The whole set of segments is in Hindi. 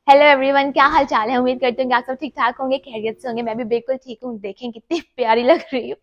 हेलो एवरीवन, क्या हाल चाल है। उम्मीद करती हूँ कि आप सब ठीक ठाक होंगे, खैरियत से होंगे। मैं भी बिल्कुल ठीक हूँ। देखें कितनी प्यारी लग रही हूँ।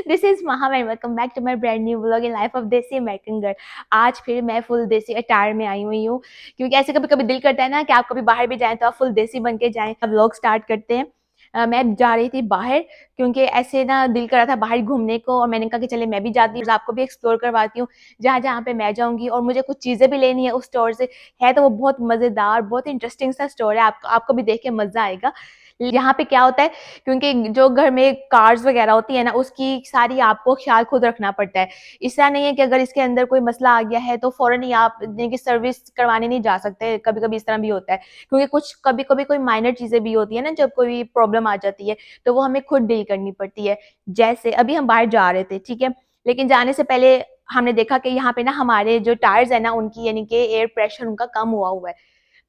This is Maha and welcome back to my brand new vlog in life of desi American girl. आज फिर मैं फुल देसी अटायर में आई हुई हूँ, क्योंकि ऐसे कभी कभी दिल करता है ना कि आप कभी बाहर भी जाएं तो आप फुल देसी बन के जाएं। अब व्लॉग स्टार्ट करते हैं। मैं जा रही थी बाहर, क्योंकि ऐसे ना दिल कर रहा था बाहर घूमने को, और मैंने कहा कि चले मैं भी जाती हूँ, आपको भी एक्सप्लोर करवाती हूँ जहाँ जहाँ पे मैं जाऊंगी। और मुझे कुछ चीजें भी लेनी है उस स्टोर से। है तो वो बहुत मजेदार, बहुत इंटरेस्टिंग सा स्टोर है। आपको भी देख के मजा आएगा। यहाँ पे क्या होता है, क्योंकि जो घर में कार्स वगैरह होती है ना, उसकी सारी आपको ख्याल खुद रखना पड़ता है। ऐसा नहीं है कि अगर इसके अंदर कोई मसला आ गया है तो फौरन ही आप की सर्विस करवाने नहीं जा सकते। कभी कभी इस तरह भी होता है, क्योंकि कुछ कभी कभी कोई माइनर चीजें भी होती है ना, जब कोई प्रॉब्लम आ जाती है तो वो हमें खुद डील करनी पड़ती है। जैसे अभी हम बाहर जा रहे थे, ठीक है, लेकिन जाने से पहले हमने देखा कि यहाँ पे ना हमारे जो टायर्स है ना, उनकी यानी कि एयर प्रेशर उनका कम हुआ हुआ है।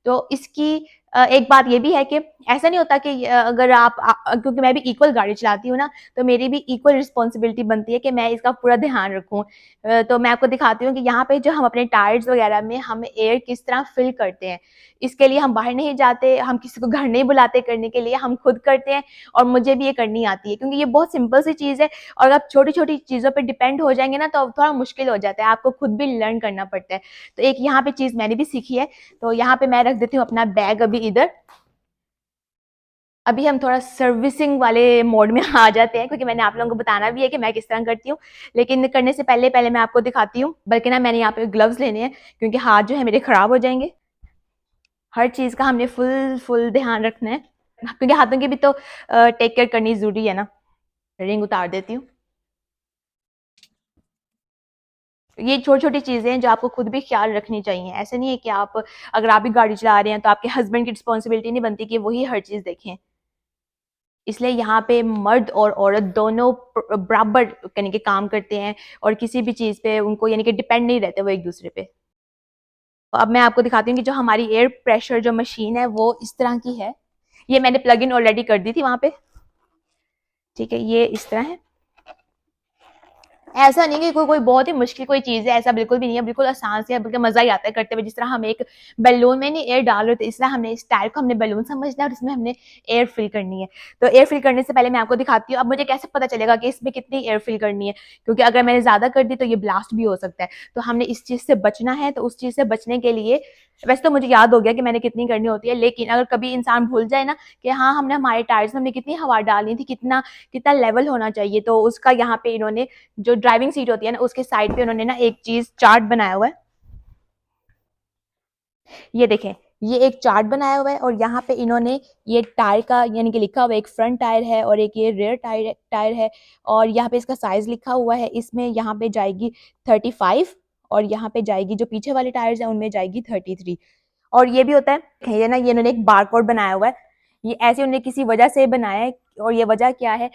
तो इसकी एक बात ये भी है कि ऐसा नहीं होता कि अगर क्योंकि मैं भी इक्वल गाड़ी चलाती हूँ ना, तो मेरी भी इक्वल रिस्पॉन्सिबिलिटी बनती है कि मैं इसका पूरा ध्यान रखूँ। तो मैं आपको दिखाती हूँ कि यहाँ पे जो हम अपने टायर्स वगैरह में हम एयर किस तरह फिल करते हैं। इसके लिए हम बाहर नहीं जाते, हम किसी को घर नहीं बुलाते करने के लिए, हम खुद करते हैं। और मुझे भी ये करनी आती है, क्योंकि ये बहुत सिंपल सी चीज़ है। और आप छोटी छोटी चीज़ों पर डिपेंड हो जाएंगे ना, तो थोड़ा मुश्किल हो जाता है, आपको खुद भी लर्न करना पड़ता है। तो एक यहाँ पे चीज़ मैंने भी सीखी है। तो यहाँ पे मैं रख देती हूँ अपना बैग अभी इधर। अभी हम थोड़ा सर्विसिंग वाले मोड में आ जाते हैं, क्योंकि मैंने आप लोगों को बताना भी है कि मैं किस तरह करती हूँ। लेकिन करने से पहले पहले मैं आपको दिखाती हूँ, बल्कि ना मैंने यहाँ पे ग्लव्स लेने हैं, क्योंकि हाथ जो है मेरे खराब हो जाएंगे। हर चीज़ का हमने फुल फुल ध्यान रखना है, क्योंकि हाथों की भी तो टेक केयर करनी जरूरी है ना। रिंग उतार देती हूँ। ये छोटी छोटी चीजें हैं जो आपको खुद भी ख्याल रखनी चाहिए। ऐसे नहीं है कि आप, अगर आप भी गाड़ी चला रहे हैं तो आपके हस्बैंड की रिस्पॉन्सिबिलिटी नहीं बनती कि वही हर चीज देखें। इसलिए यहाँ पे मर्द और औरत दोनों बराबर यानी कि काम करते हैं, और किसी भी चीज पे उनको यानी कि डिपेंड नहीं रहते वो एक दूसरे पे। तो अब मैं आपको दिखाती हूँ कि जो हमारी एयर प्रेशर जो मशीन है वो इस तरह की है। ये मैंने प्लग इन ऑलरेडी कर दी थी वहां पे, ठीक है। ये इस तरह है। ऐसा नहीं कि कोई बहुत ही मुश्किल कोई चीज है, ऐसा बिल्कुल भी नहीं है। बिल्कुल आसान से है, बल्कि मजा ही आता है करते हुए। जिस तरह हम एक बैलून में नहीं एयर डाल रहे थे, इस तरह हमने इस टायर को हमने बैलून समझना है और इसमें हमने एयर फिल करनी है। तो एयर फिल करने से पहले मैं आपको दिखाती हूँ। अब मुझे कैसे पता चलेगा कि इसमें कितनी एयर फिल करनी है, क्योंकि अगर मैंने ज्यादा कर दी तो ये ब्लास्ट भी हो सकता है। तो हमने इस चीज से बचना है। तो उस चीज से बचने के लिए, वैसे तो मुझे याद हो गया कि मैंने कितनी करनी होती है, लेकिन अगर कभी इंसान भूल जाए ना कि हाँ हमने हमारे टायर्स में हमने कितनी हवा डालनी थी, कितना कितना लेवल होना चाहिए, तो उसका यहाँ पे इन्होंने जो ड्राइविंग सीट होती है ना, उसके साइड पे उन्होंने ना एक चीज चार्ट बनाया हुआ है। ये देखें, ये एक चार्ट बनाया हुआ है, और यहाँ पे इन्होंने ये टायर का यानी कि लिखा हुआ है, एक फ्रंट टायर है और एक ये रेयर टायर टायर है। और यहाँ पे इसका साइज लिखा हुआ है। इसमें यहाँ पे जाएगी 35, और यहाँ पे जाएगी जो पीछे वाले टायर्स हैं उनमें जाएगी 33। और ये भी होता है ये ना, ये इन्होंने एक बार कोड बनाया हुआ है। ये ऐसे उन्होंने किसी वजह से बनाया है। और ये वजह क्या है,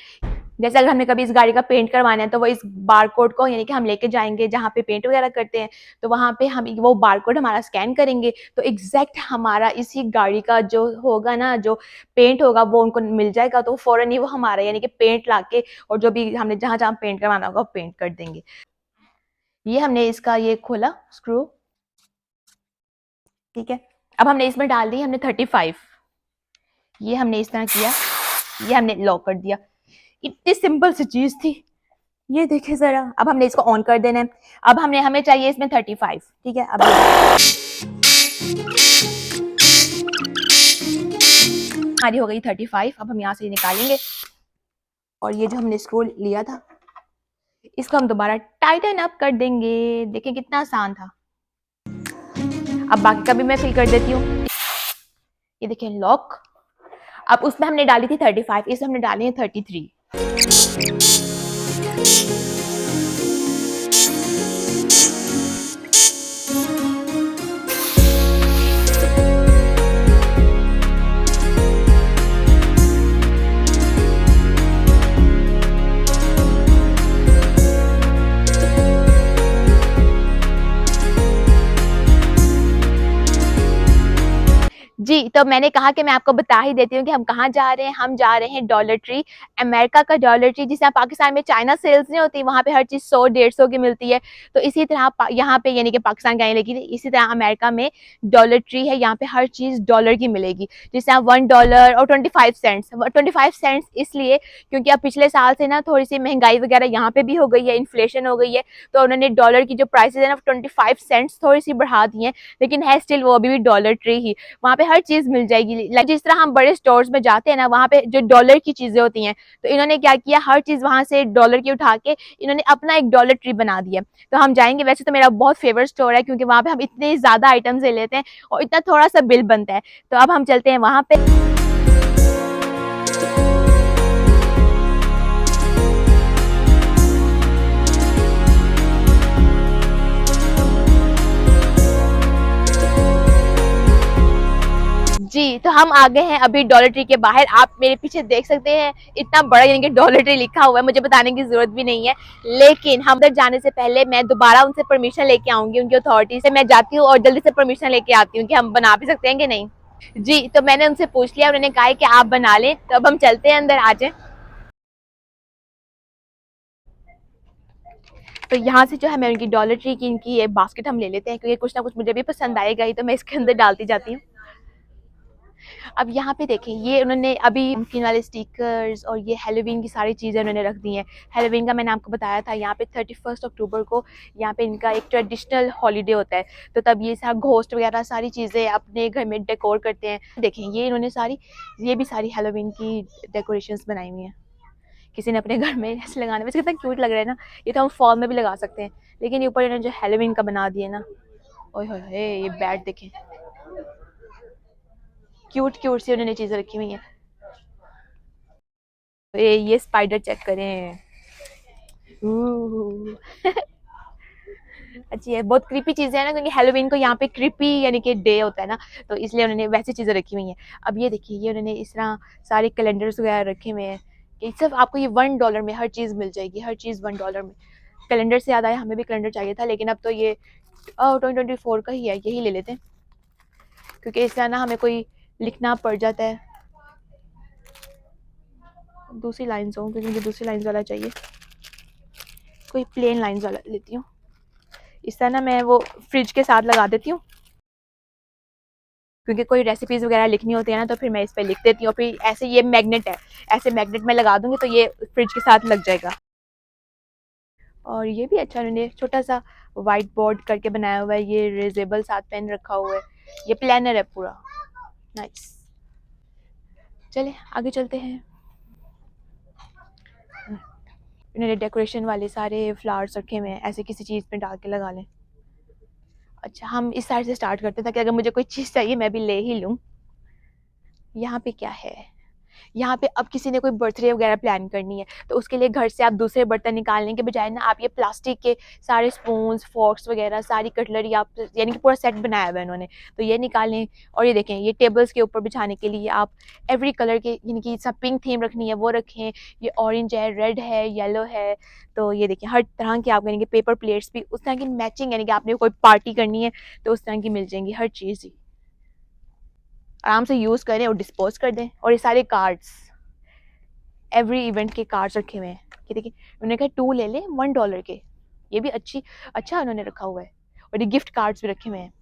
जैसे अगर हमने कभी इस गाड़ी का पेंट करवाना है तो वो इस बार कोड को यानी कि हम लेके जाएंगे जहाँ पे पेंट वगैरह करते हैं, तो वहां पे हम वो बार कोड हमारा स्कैन करेंगे, तो एग्जैक्ट हमारा इसी गाड़ी का जो होगा ना, जो पेंट होगा वो उनको मिल जाएगा। तो फौरन ही वो हमारा यानी कि पेंट लाके, और जो भी हमने जहां जहां पेंट करवाना होगा वो पेंट कर देंगे। ये हमने इसका ये खोला स्क्रू, ठीक है। अब हमने इसमें डाल दी हमने 35। ये हमने इस तरह किया, ये हमने लॉक कर दिया। इतनी सिंपल सी चीज थी। ये देखिए जरा, अब हमने इसको ऑन कर देना है। अब हमें चाहिए इसमें 35, ठीक है। अब हमारी हो गई 35। अब हम यहाँ से निकालेंगे, और ये जो हमने स्क्रू लिया था इसको हम दोबारा टाइटन अप कर देंगे। देखिए कितना आसान था। अब बाकी का भी मैं फिल कर देती हूँ। ये देखिए लॉक। अब उसमें हमने डाली थी 35, इसमें हमने डाली है 33। जी, तो मैंने कहा कि मैं आपको बता ही देती हूँ कि हम कहाँ जा रहे हैं। हम जा रहे हैं डॉलर ट्री, अमेरिका का डॉलर ट्री, जिसे पाकिस्तान में चाइना सेल्स नहीं होती, वहाँ पे हर चीज़ 100-150 की मिलती है। तो इसी तरह यहाँ पे यानी कि पाकिस्तान का, लेकिन इसी तरह अमेरिका में डॉलर ट्री है, यहाँ पे हर चीज़ डॉलर की मिलेगी। जैसे आप $1 और 25 सेंट्स, 25 सेंट्स इसलिए क्योंकि अब पिछले साल से ना थोड़ी सी महंगाई वगैरह यहाँ पे भी हो गई है, इन्फ्लेशन हो गई है, तो उन्होंने डॉलर की जो प्राइसेस है ना 25 सेंट्स थोड़ी सी बढ़ा दी है, लेकिन है स्टिल वो अभी भी डॉलर ट्री ही। वहाँ पे हर चीज मिल जाएगी। जिस तरह हम बड़े स्टोर्स में जाते हैं ना, वहाँ पे जो डॉलर की चीजें होती हैं, तो इन्होंने क्या किया, हर चीज वहां से डॉलर की उठा के इन्होंने अपना एक डॉलर ट्री बना दिया। तो हम जाएंगे, वैसे तो मेरा बहुत फेवरेट स्टोर है क्योंकि वहाँ पे हम इतने ज्यादा आइटम्स ले लेते हैं और इतना थोड़ा सा बिल बनता है। तो अब हम चलते हैं वहां पे। जी, तो हम आ गए हैं अभी डॉलर ट्री के बाहर। आप मेरे पीछे देख सकते हैं, इतना बड़ा यानी कि डॉलर ट्री लिखा हुआ है, मुझे बताने की जरूरत भी नहीं है। लेकिन हम उधर जाने से पहले मैं दोबारा उनसे परमिशन लेके आऊंगी, उनकी अथॉरिटी से मैं जाती हूँ और जल्दी से परमिशन लेके आती हूँ कि हम बना भी सकते हैं कि नहीं। जी, तो मैंने उनसे पूछ लिया, उन्होंने कहा है कि आप बना लें। तो अब हम चलते हैं अंदर, आ जाए। तो यहाँ से जो है मैं उनकी डॉलर ट्री की इनकी ये बास्केट हम ले लेते हैं, क्योंकि कुछ ना कुछ मुझे भी पसंद आएगा ही, तो मैं इसके अंदर डालती जाती हूँ। अब यहाँ पे देखें, ये उन्होंने अभी नमकीन वाले स्टिकर्स और ये हेलोवीन की सारी चीज़ें उन्होंने रख दी हैं। हेलोवीन का मैंने आपको बताया था, यहाँ पे 31 अक्टूबर को यहाँ पे इनका एक ट्रेडिशनल हॉलीडे होता है, तो तब ये सारा घोस्ट वगैरह सारी चीज़ें अपने घर में डेकोर करते हैं। देखें, ये इन्होंने सारी, ये भी सारी हेलोवीन की डेकोरेशंस बनाई हुई हैं, किसी ने अपने घर में ऐसे लगाने। वैसे कितना क्यूट लग रहा है ना, ये तो हम फॉल में भी लगा सकते हैं, लेकिन ये ऊपर इन्होंने जो हेलोवीन का बना दिया ना, ओए होए, ये बैट देखें, क्यूट क्यूट सी उन्होंने चीज़ें रखी हुई हैं। ये स्पाइडर चेक करें। अच्छी है, बहुत क्रीपी चीजें हैं ना, क्योंकि हेलोवीन को यहाँ पे क्रीपी यानी कि डे होता है ना, तो इसलिए उन्होंने वैसी चीजें रखी हुई हैं। अब ये देखिए, ये उन्होंने इस तरह सारे कैलेंडर्स वगैरह रखे हुए हैं कि सिर्फ आपको ये $1 में हर चीज मिल जाएगी, हर चीज $1 में। कैलेंडर से याद आया, हमें भी कैलेंडर चाहिए था, लेकिन अब तो ये 2024 का ही है, यही ले लेते हैं, क्योंकि इससे ना हमें कोई लिखना पड़ जाता है। दूसरी लाइन्स हो, क्योंकि मुझे दूसरी लाइन्स वाला चाहिए, कोई प्लेन लाइन्स वाला लेती हूँ। इस तरह ना मैं वो फ्रिज के साथ लगा देती हूँ, क्योंकि कोई रेसिपीज वगैरह लिखनी होती है ना, तो फिर मैं इस पर लिख देती हूँ। फिर ऐसे ये मैग्नेट है, ऐसे मैग्नेट में लगा दूंगी तो ये फ्रिज के साथ लग जाएगा। और ये भी अच्छा, उन्होंने छोटा सा वाइट बोर्ड करके बनाया हुआ है, ये रिजेबल साथ पेन रखा हुआ है, ये प्लानर है पूरा, नाइस। चले आगे चलते हैं। इन्होंने डेकोरेशन वाले सारे फ्लावर्स रखे हुए हैं, ऐसे किसी चीज़ में डाल के लगा लें। अच्छा, हम इस साइड से स्टार्ट करते हैं ताकि अगर मुझे कोई चीज़ चाहिए मैं भी ले ही लूँ। यहाँ पे क्या है, यहाँ पे अब किसी ने कोई बर्थडे वगैरह प्लान करनी है, तो उसके लिए घर से आप दूसरे बर्तन निकालने के बजाय ना, आप ये प्लास्टिक के सारे स्पून्स, फोर्क्स वगैरह सारी कटलरी, आप यानी कि पूरा सेट बनाया हुआ है इन्होंने, तो ये निकालें। और ये देखें, ये टेबल्स के ऊपर बिछाने के लिए आप एवरी कलर के, यानी कि सब पिंक थीम रखनी है वो रखें, ये ऑरेंज है, रेड है, येलो है। तो ये देखें, हर तरह की आप यानी कि पेपर प्लेट्स भी उस तरह की मैचिंग, यानी कि आपने कोई पार्टी करनी है तो उस तरह की मिल जाएंगी, हर चीज़ ही आराम से यूज़ करें और डिस्पोज कर दें। और ये सारे कार्ड्स, एवरी इवेंट के कार्ड्स रखे हुए हैं कि देखिए, उन्होंने कहा 2 ले लें $1 के, ये भी अच्छा उन्होंने रखा हुआ है। और ये गिफ्ट कार्ड्स भी रखे हुए हैं,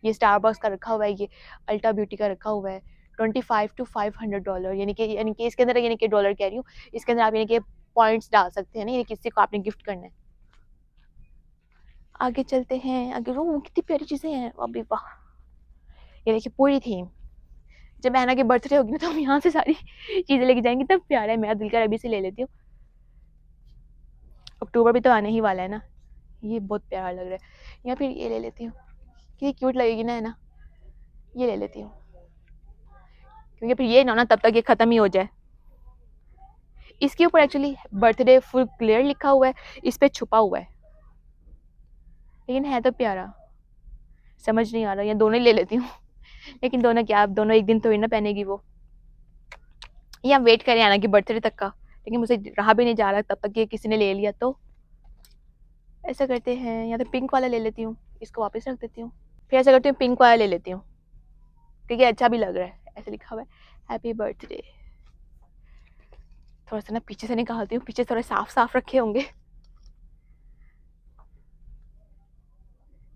ये स्टारबक्स का रखा हुआ है, ये अल्टा ब्यूटी का रखा हुआ है, $25 to $500, यानी कि इसके अंदर, यानी कि डॉलर कह रही हूँ, इसके अंदर आप यानी कि पॉइंट्स डाल सकते हैं ना, ये किसी को आपने गिफ्ट करना है। आगे चलते हैं, आगे वो कितनी प्यारी चीज़ें हैं अभी, वाह। ये देखिए पूरी थीम, जब बहना की बर्थडे होगी ना तो हम यहाँ से सारी चीज़ें लेके जाएंगे, तब प्यारा है। मेरा दिल कर अभी से ले लेती हूँ, अक्टूबर भी तो आने ही वाला है ना। ये बहुत प्यारा लग रहा है, या फिर ये ले लेती हूँ, कितनी क्यूट लगेगी ना, है ना, ये ले लेती हूँ, क्योंकि फिर ये ना तब तक ये ख़त्म ही हो जाए। इसके ऊपर एक्चुअली बर्थडे फुल क्लियर लिखा हुआ है, इस पे छुपा हुआ है, लेकिन है तो प्यारा, समझ नहीं आ रहा, या दोनों ही ले लेती हूँ। लेकिन दोनों क्या, अब दोनों एक दिन थोड़ी ना पहनेगी वो, या वेट करें आना की बर्थडे तक का, लेकिन मुझे रहा भी नहीं जा रहा तब तक ये किसी ने ले लिया। तो ऐसा करते हैं, या तो पिंक वाला ले लेती हूँ, इसको वापस रख देती हूँ, फिर ऐसा करती हूँ पिंक वाला ले लेती हूँ, क्योंकि अच्छा भी लग रहा है, ऐसे लिखा हुआ है हैप्पी बर्थडे। थोड़ा सा ना पीछे से निकालती हूँ, पीछे थोड़े साफ साफ रखे होंगे।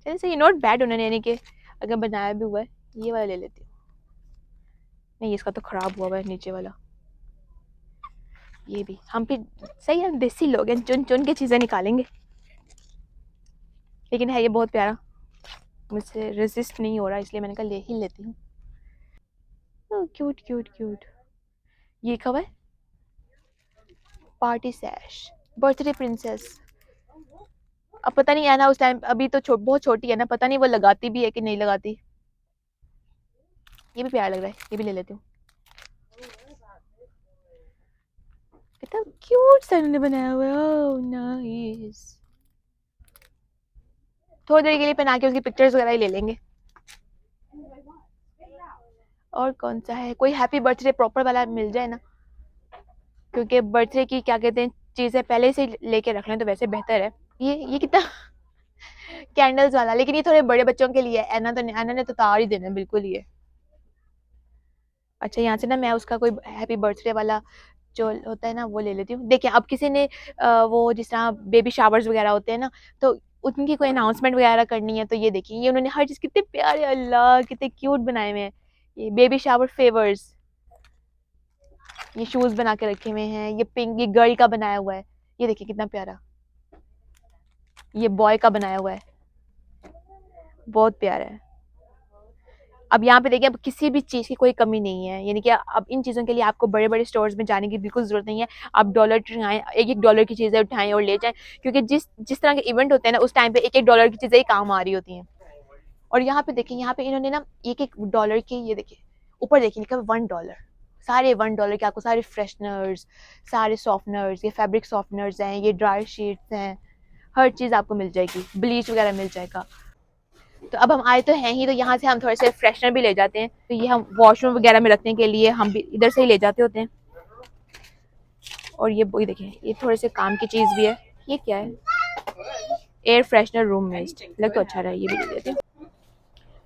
चलिए सही, नॉट बैड उन्होंने, यानी कि अगर बनाया भी हुआ है। ये वाला ले लेती हूँ। नहीं, इसका तो खराब हुआ है नीचे वाला। ये भी हम भी सही है, देसी लोग हैं, चुन चुन के चीज़ें निकालेंगे। लेकिन है ये बहुत प्यारा, मुझसे रेजिस्ट नहीं हो रहा, इसलिए मैंने कहा ले ही लेती हूँ। Cute cute cute. ये कब है? Party सैश, birthday princess. अब पता नहीं है ना, उस टाइम अभी तो बहुत छोटी है ना, पता नहीं वो लगाती भी है कि नहीं लगाती। ये भी प्यारा लग रहा है, ये भी ले लेती हूँ। कितना क्यूट सा इन्होंने बनाया हुआ है, ओह नाइस। थोड़ी देर के लिए पहना के उसकी पिक्चर्स वगैरह ही ले लेंगे। और कौन सा है, कोई हैप्पी बर्थडे प्रॉपर वाला मिल जाए ना, क्योंकि बर्थडे की क्या कहते हैं चीज़ें पहले से लेके रख लें तो वैसे बेहतर है। ये कितना कैंडल्स वाला, लेकिन ये थोड़े बड़े बच्चों के लिए है। एना ने तो तार ही देना बिल्कुल ही है। अच्छा, यहाँ से ना मैं उसका कोई हैप्पी बर्थडे वाला जो होता है ना वो ले लेती हूँ। देखिए अब किसी ने वो जिस तरह बेबी शावर्स वगैरह होते हैं ना, तो उनकी कोई अनाउंसमेंट वगैरह करनी है, तो ये देखिए ये उन्होंने हर चीज़ कितने प्यारे, अल्लाह कितने क्यूट बनाए हुए हैं। ये बेबी शावर फेवर्स, ये शूज बना के रखे हुए हैं। ये पिंक, ये गर्ल का बनाया हुआ है, ये देखिए कितना प्यारा। ये बॉय का बनाया हुआ है, बहुत प्यारा है। अब यहाँ पे देखिए, अब किसी भी चीज़ की कोई कमी नहीं है, यानी कि अब इन चीज़ों के लिए आपको बड़े बड़े स्टोर्स में जाने की बिल्कुल ज़रूरत नहीं है। आप डॉलर ट्री आएँ, एक एक डॉलर की चीज़ें उठाएं और ले जाएं, क्योंकि जिस जिस तरह के इवेंट होते हैं ना, उस टाइम पे एक एक डॉलर की चीज़ें ही काम आ रही होती हैं। और यहाँ पे देखिए, यहाँ पे इन्होंने ना एक एक डॉलर की, ये देखिए ऊपर देखिए लिखा है $1, सारे $1 के आपको सारे फ्रेशनर्स, सारे सॉफ्टनर्स, ये फैब्रिक सॉफ्टनर्स हैं, ये ड्राई शीट्स हैं, हर चीज़ आपको मिल जाएगी, ब्लीच वगैरह मिल जाएगा। तो अब हम आए तो हैं ही, तो यहाँ से हम थोड़े से फ्रेशनर भी ले जाते हैं, तो ये हम वॉशरूम वगैरह में रखने के लिए हम भी इधर से ही ले जाते होते हैं। और ये देखिए, ये थोड़े से काम की चीज़ भी है। ये क्या है? एयर फ्रेशनर रूम मिस्ट, लग तो अच्छा रहा है, ये भी ले लेते हैं।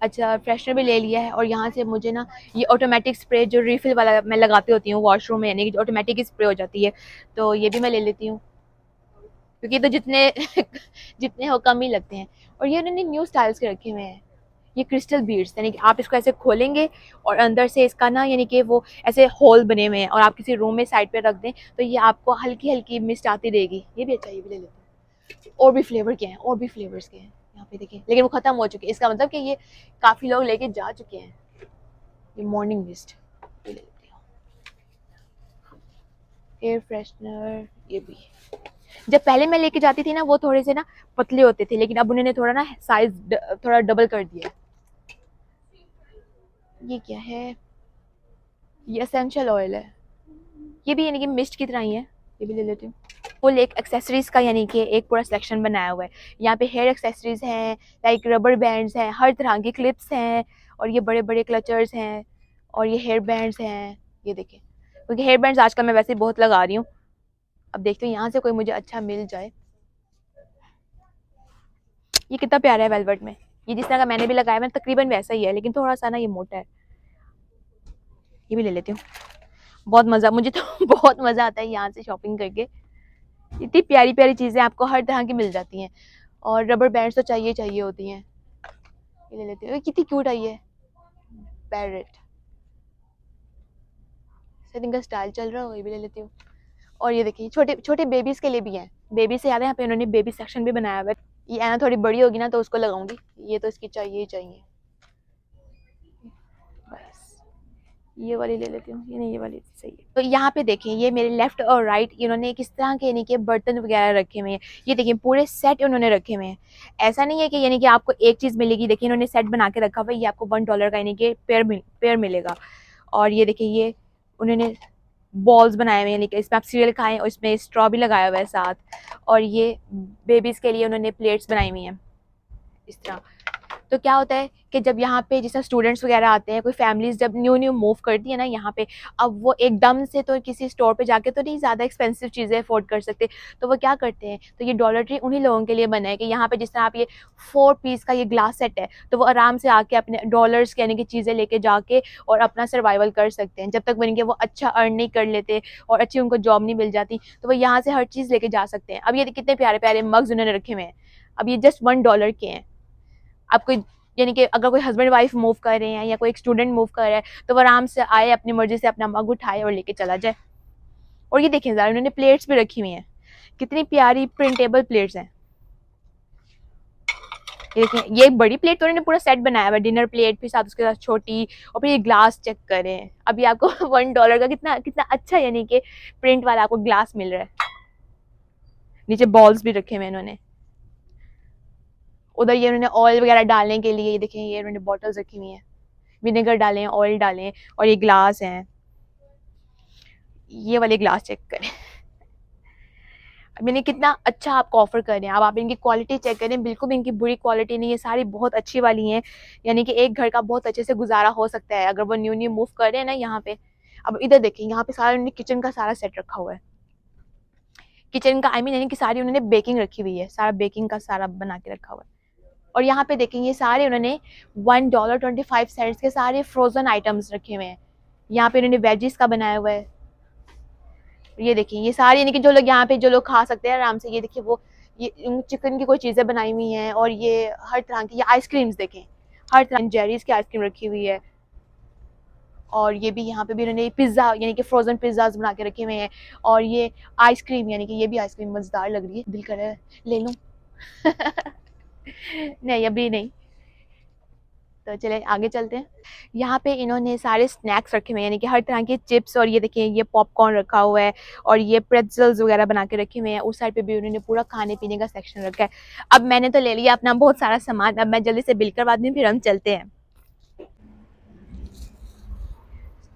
अच्छा, फ्रेशनर भी ले लिया है। और यहाँ से मुझे ना ये ऑटोमेटिक स्प्रे जो रिफिल वाला मैं लगाती होती हूँ वॉशरूम में, यानी कि ऑटोमेटिक ही स्प्रे हो जाती है, तो ये भी मैं ले लेती हूँ, क्योंकि तो जितने जितने हो कम ही लगते हैं। और ये उन्होंने न्यू स्टाइल्स के रखे हुए हैं, ये क्रिस्टल बीड्स, यानी कि आप इसको ऐसे खोलेंगे और अंदर से इसका ना, यानी कि वो ऐसे होल बने हुए हैं, और आप किसी रूम में साइड पे रख दें तो ये आपको हल्की हल्की मिस्ट आती रहेगी। ये भी अच्छा, ये भी ले लेते हैं। और भी फ्लेवर के हैं, और भी फ्लेवर्स के हैं यहाँ पे देखिए, लेकिन वो खत्म हो चुके हैं, इसका मतलब कि ये काफ़ी लोग लेके जा चुके हैं। ये मॉर्निंग मिस्ट, ये ले लेती हूँ। एयर फ्रेशनर, ये भी। जब पहले मैं लेके जाती थी ना, वो थोड़े से ना पतले होते थे, लेकिन अब उन्होंने थोड़ा ना साइज थोड़ा डबल कर दिया। ये क्या है? ये एसेंशियल ऑयल है, ये भी यानी कि मिस्ट की तरह ही है, ये भी ले लेती हूँ। फुल एक एक्सेसरीज का, यानी कि एक पूरा सेक्शन बनाया हुआ है। यहाँ पे हेयर एक्सेसरीज हैं, लाइक रबर बैंड्स हैं, हर तरह की क्लिप्स हैं, और ये बड़े बड़े क्लचर्स हैं, और ये हेयर बैंड्स हैं। ये देखिए, क्योंकि हेयर बैंड्स आजकल मैं वैसे ही बहुत लगा रही हूँ। अब देखती हूँ यहाँ से कोई मुझे अच्छा मिल जाए। ये कितना प्यारा है वेलवेट में, ये जिस तरह का मैंने भी लगाया है तकरीबन वैसा ही है, लेकिन थोड़ा सा ना ये मोटा है। ये भी ले लेती हूँ। बहुत मज़ा, मुझे तो बहुत मज़ा आता है यहाँ से शॉपिंग करके। इतनी प्यारी प्यारी चीज़ें आपको हर तरह की मिल जाती हैं, और रबर बैंड्स तो चाहिए चाहिए होती हैं। ये ले लेती हूँ। कितनी क्यूट आई है, पैरेट, सेटिंग का स्टाइल चल रहा हो, ये भी ले लेती हूँ। और ये देखिए, छोटे छोटे बेबीज़ के लिए भी हैं। बेबी से याद है, यहाँ पे उन्होंने बेबी सेक्शन भी बनाया हुआ है। ये ऐना थोड़ी बड़ी होगी ना तो उसको लगाऊंगी, ये तो इसकी चाहिए ही चाहिए। बस ये वाली ले लेती हूँ, ये नहीं, ये वाली सही है। तो यहाँ पे देखें, ये मेरे लेफ्ट और राइट इन्होंने किस तरह के, यानी कि बर्तन वगैरह रखे हुए हैं। ये देखिए पूरे सेट उन्होंने रखे हुए हैं। ऐसा नहीं है कि यानी कि आपको एक चीज़ मिलेगी, देखिए इन्होंने सेट बना के रखा हुआ है। ये आपको $1 का, यानी कि पेयर मिलेगा। और ये देखिए, ये उन्होंने बॉल्स बनाए हुए हैं, यानी कि इसमें आप सीरियल खाएं, और इसमें स्ट्रॉ भी लगाया हुआ है साथ। और ये बेबीज़ के लिए उन्होंने प्लेट्स बनाई हुई हैं इस तरह। तो क्या होता है कि जब यहाँ पे जैसे स्टूडेंट्स वगैरह आते हैं, कोई फैमिलीज जब न्यू न्यू मूव करती है ना यहाँ पे, अब वो एकदम से तो किसी स्टोर पे जाके तो नहीं ज़्यादा एक्सपेंसिव चीज़ें अफोर्ड कर सकते, तो वो क्या करते हैं, तो ये डॉलर ट्री उन्हीं लोगों के लिए बना है कि यहाँ पे जिस तरह आप ये 4 पीस का ये ग्लास सेट है, तो वो आराम से आके अपने डॉलर्स यानी कि चीज़ें लेके जाके और अपना सर्वाइवल कर सकते हैं, जब तक बन के वो अच्छा अर्न नहीं कर लेते और अच्छी उनको जॉब नहीं मिल जाती, तो वो यहाँ से हर चीज़ लेके जा सकते हैं। अब ये कितने प्यारे प्यारे मग्स उन्होंने रखे हुए हैं, अब ये जस्ट $1 के हैं। आप कोई यानी कि अगर कोई हस्बैंड वाइफ मूव कर रहे हैं या कोई एक स्टूडेंट मूव कर रहा है, तो वो आराम से आए, अपनी मर्जी से अपना मग उठाए और लेके चला जाए। और ये देखें ज़रा, उन्होंने प्लेट्स भी रखी हुई हैं, कितनी प्यारी प्रिंटेबल प्लेट्स हैं। ये देखें, ये बड़ी प्लेट तो उन्होंने पूरा सेट बनाया हुआ है, डिनर प्लेट फिर साथ उसके साथ छोटी, और फिर ये ग्लास चेक करें, अभी आपको $1 का कितना कितना अच्छा यानी कि प्रिंट वाला आपको ग्लास मिल रहा है। नीचे बॉल्स भी रखे हुए इन्होंने, उधर ये उन्होंने ऑयल वगैरह डालने के लिए, ये देखें ये उन्होंने बॉटल्स रखी हुई हैं, विनेगर डालें, ऑयल डालें, और ये ग्लास हैं, ये वाले ग्लास चेक करें। मैंने कितना अच्छा आपको ऑफर कर रहे हैं। अब आप इनकी क्वालिटी चेक करें, बिल्कुल भी इनकी बुरी क्वालिटी नहीं है, सारी बहुत अच्छी वाली हैं, यानी कि एक घर का बहुत अच्छे से गुजारा हो सकता है अगर वो न्यू न्यू मूव कर रहे हैं ना यहाँ पे। अब इधर देखिए, यहाँ पे सारा उन्होंने किचन का सारा सेट रखा हुआ है, किचन का आई मीन यानी कि सारी उन्होंने बेकिंग रखी हुई है, सारा बेकिंग का सारा बना के रखा हुआ है। और यहाँ पे देखेंगे सारे उन्होंने $1.25 के सारे फ्रोजन आइटम्स रखे हुए हैं। यहाँ पे उन्होंने वेजिस का बनाया हुआ है, ये देखिए ये सारे यानी कि जो लोग यहाँ पे जो लोग खा सकते हैं आराम से, ये देखिए वो ये चिकन की कोई चीज़ें बनाई हुई हैं, और ये हर तरह की, ये आइसक्रीम्स देखें, हर तरह जेरीज की आइसक्रीम रखी हुई है। और ये भी यहाँ पे भी उन्होंने पिज़्ज़ा यानी कि फ्रोजन पिज़्ज़ाज बना के रखे हुए हैं, और ये आइसक्रीम यानी कि ये भी आइसक्रीम मज़ेदार लग रही है, दिल कर रहा है ले लूँ। नहीं अभी नहीं, तो चले आगे चलते हैं। यहाँ पे इन्होंने सारे स्नैक्स रखे हुए हैं, यानी कि हर तरह के चिप्स, और ये देखिए ये पॉपकॉर्न रखा हुआ है, और ये प्रेट्ज़ल्स वगैरह बना के रखे हुए हैं। उस साइड पे भी उन्होंने पूरा खाने पीने का सेक्शन रखा है। अब मैंने तो ले लिया अपना बहुत सारा सामान, अब मैं जल्दी से बिल करवा दूँ, फिर हम चलते हैं।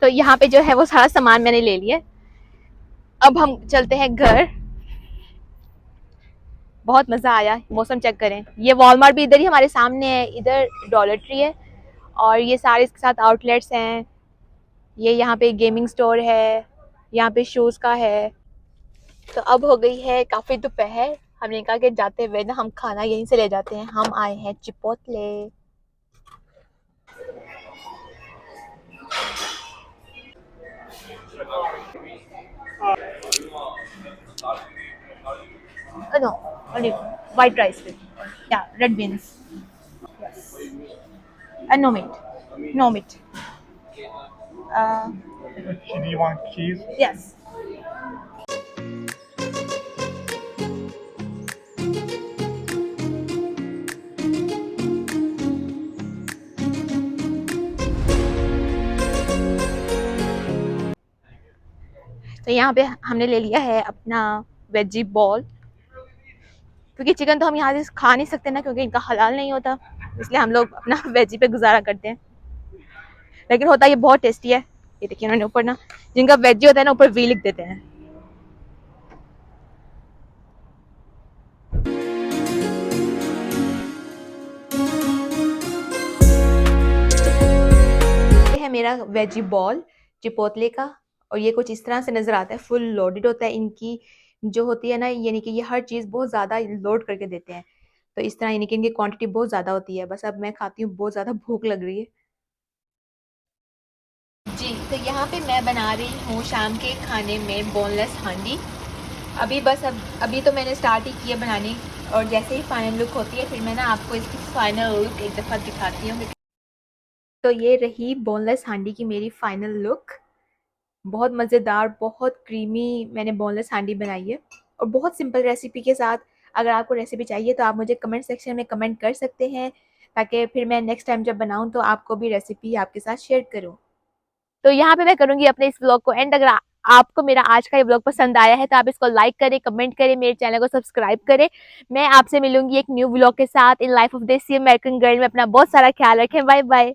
तो यहाँ पे जो है वो सारा सामान मैंने ले लिया, अब हम चलते हैं घर। बहुत मज़ा आया, मौसम चेक करें, ये वॉलमार्ट भी इधर ही हमारे सामने है, इधर डॉलर ट्री है, और ये सारे इसके साथ आउटलेट्स हैं। ये यहाँ पे गेमिंग स्टोर है, यहाँ पे शूज़ का है। तो अब हो गई है काफ़ी दोपहर, हमने कहा कि जाते हुए ना हम खाना यहीं से ले जाते हैं। हम आए हैं Chipotle. No, only white rice with, yeah, red beans. Yes. No meat. No meat. Uh, Do you want cheese? yes. तो यहाँ पे हमने ले लिया है अपना वेजी बॉल, क्योंकि चिकन तो हम यहाँ से खा नहीं सकते ना, क्योंकि इनका हलाल नहीं होता, इसलिए हम लोग अपना वेजी पे गुजारा करते हैं। लेकिन होता ये बहुत टेस्टी है। ये देखिए उन्होंने ऊपर ना, जिनका वेजी होता है ना, ऊपर वी लिख देते हैं। ये है मेरा वेजी बॉल चिपोटले का, और ये कुछ इस तरह से नज़र आता है, फुल लोडेड होता है। इनकी जो होती है ना, यानी कि ये हर चीज़ बहुत ज़्यादा लोड करके देते हैं, तो इस तरह यानी कि इनकी क्वांटिटी बहुत ज़्यादा होती है। बस अब मैं खाती हूँ, बहुत ज़्यादा भूख लग रही है जी। तो यहाँ पे मैं बना रही हूँ शाम के खाने में बोनलेस हांडी। अभी बस अभी तो मैंने स्टार्ट ही किया बनाने, और जैसे ही फाइनल लुक होती है फिर मैं ना आपको इसकी फाइनल लुक एक दफ़ा दिखाती हूँ। तो ये रही बोनलेस हांडी की मेरी फाइनल लुक, बहुत मज़ेदार, बहुत क्रीमी मैंने बोनलेस हांडी बनाई है, और बहुत सिंपल रेसिपी के साथ। अगर आपको रेसिपी चाहिए तो आप मुझे कमेंट सेक्शन में कमेंट कर सकते हैं, ताकि फिर मैं नेक्स्ट टाइम जब बनाऊँ तो आपको भी रेसिपी आपके साथ शेयर करूँ। तो यहाँ पे मैं करूँगी अपने इस व्लॉग को एंड। अगर आपको मेरा आज का ये व्लॉग पसंद आया है तो आप इसको लाइक करें, कमेंट करें, मेरे चैनल को सब्सक्राइब करें। मैं आपसे मिलूंगी एक न्यू व्लॉग के साथ इन life of desi American girl में। अपना बहुत सारा ख्याल रखें, बाय बाय।